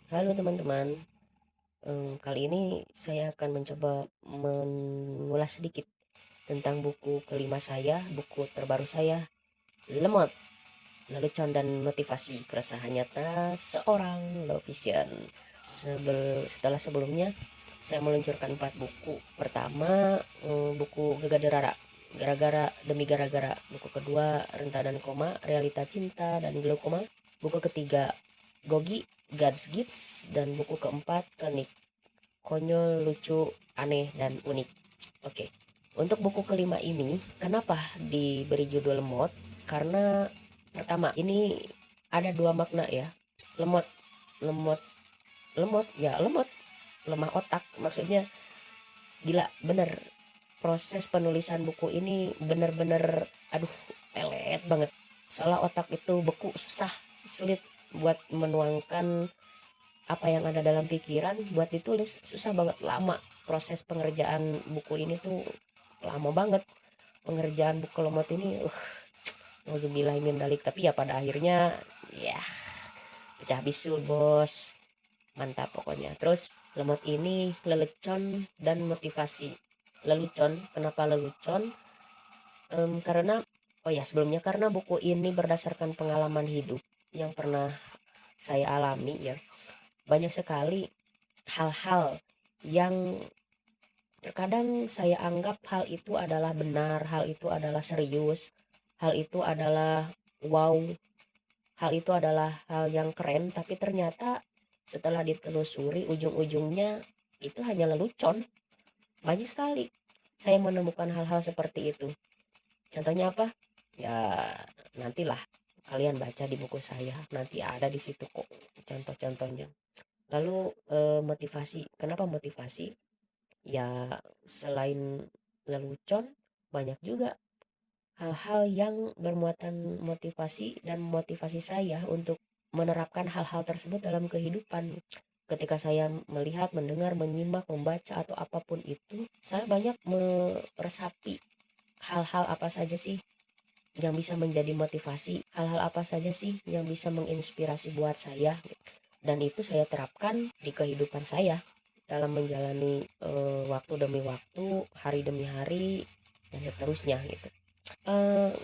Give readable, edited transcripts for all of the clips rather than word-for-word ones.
Halo teman-teman, kali ini saya akan mencoba mengulas sedikit tentang buku kelima saya, buku terbaru saya, Lemot, Lelucon dan Motivasi Keresahan Nyata Seorang Low Vision. Setelah sebelumnya, saya meluncurkan 4 buku. Pertama, buku Gegaderara, Gara-gara Demi Gara-gara. Buku kedua, Renta dan Koma, Realita Cinta dan Glaukoma. Buku ketiga, Gogi, God's Gifts, dan buku keempat Kenik, Konyol, Lucu, Aneh, dan Unik. Oke, untuk buku kelima ini kenapa diberi judul lemot? Karena pertama, ini ada dua makna ya. Lemot, lemot, lemot, ya lemot, lemah otak. Maksudnya gila, bener. Proses penulisan buku ini bener-bener, aduh, pelet banget. Soalnya otak itu beku, susah, sulit buat menuangkan apa yang ada dalam pikiran buat ditulis, susah banget, lama. Proses pengerjaan buku ini tuh lama banget. Pengerjaan buku lemot ini nauzubillahi min dalik, tapi ya pada akhirnya ya pecah bisul bos, mantap pokoknya. Terus lemot ini lelecon dan motivasi. Lelucon, kenapa lelucon? Karena oh ya sebelumnya, karena buku ini berdasarkan pengalaman hidup yang pernah saya alami ya. Banyak sekali hal-hal yang terkadang saya anggap hal itu adalah benar, hal itu adalah serius, hal itu adalah wow, hal itu adalah hal yang keren, tapi ternyata setelah ditelusuri ujung-ujungnya itu hanya lelucon. Banyak sekali saya menemukan hal-hal seperti itu. Contohnya apa? Ya nantilah kalian baca di buku saya, nanti ada di situ kok contoh-contohnya. Lalu motivasi. Kenapa motivasi? Ya selain lelucon, banyak juga hal-hal yang bermuatan motivasi dan motivasi saya untuk menerapkan hal-hal tersebut dalam kehidupan. Ketika saya melihat, mendengar, menyimak, membaca atau apapun itu, saya banyak meresapi hal-hal apa saja sih yang bisa menjadi motivasi, hal-hal apa saja sih yang bisa menginspirasi buat saya, dan itu saya terapkan di kehidupan saya dalam menjalani waktu demi waktu, hari demi hari, dan seterusnya gitu.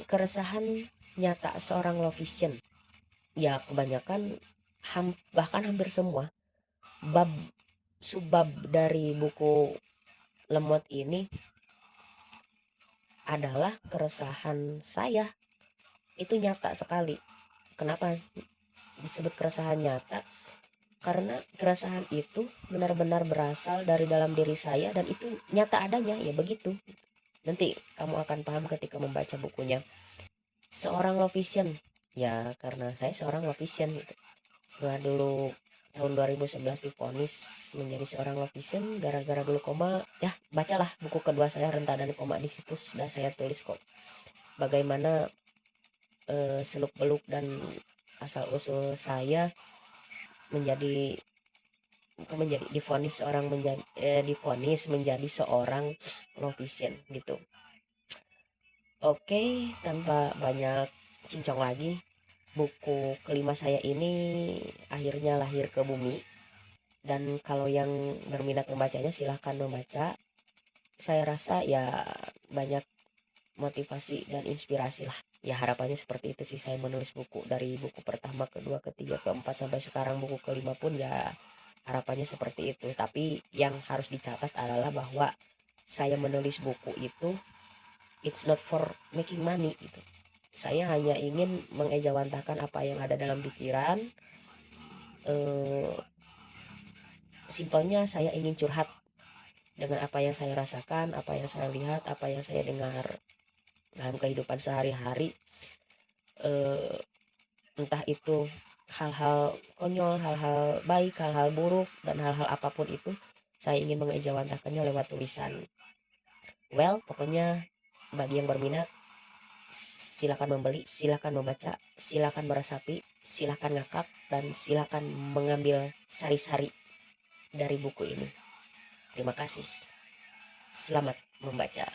Keresahan nyata seorang low vision, ya kebanyakan bahkan hampir semua bab subbab dari buku lemot ini adalah keresahan saya. Itu nyata sekali. Kenapa disebut keresahan nyata? Karena keresahan itu benar-benar berasal dari dalam diri saya dan itu nyata adanya, ya begitu. Nanti kamu akan paham ketika membaca bukunya. Seorang low vision, ya karena saya seorang low vision gitu. Setelah dulu tahun 2011 divonis menjadi seorang low vision gara-gara dulu koma, ya bacalah buku kedua saya, Renta dan Koma. Di situ sudah saya tulis kok bagaimana seluk beluk dan asal usul saya menjadi divonis menjadi seorang low vision gitu. Oke, tanpa banyak cincong lagi, buku kelima saya ini akhirnya lahir ke bumi, dan kalau yang berminat membacanya silahkan membaca. Saya rasa ya banyak motivasi dan inspirasi lah. Ya harapannya seperti itu sih saya menulis buku, dari buku pertama, kedua, ketiga, keempat sampai sekarang buku kelima pun ya harapannya seperti itu. Tapi yang harus dicatat adalah bahwa saya menulis buku itu it's not for making money gitu. Saya hanya ingin mengejawantahkan apa yang ada dalam pikiran. Simpelnya saya ingin curhat dengan apa yang saya rasakan, apa yang saya lihat, apa yang saya dengar dalam kehidupan sehari-hari. Entah itu hal-hal konyol, hal-hal baik, hal-hal buruk, dan hal-hal apapun itu, saya ingin mengejawantahkannya lewat tulisan. Well, pokoknya bagi yang berminat, silakan membeli, silakan membaca, silakan meresapi, silakan ngakak, dan silakan mengambil sari-sari dari buku ini. Terima kasih. Selamat membaca.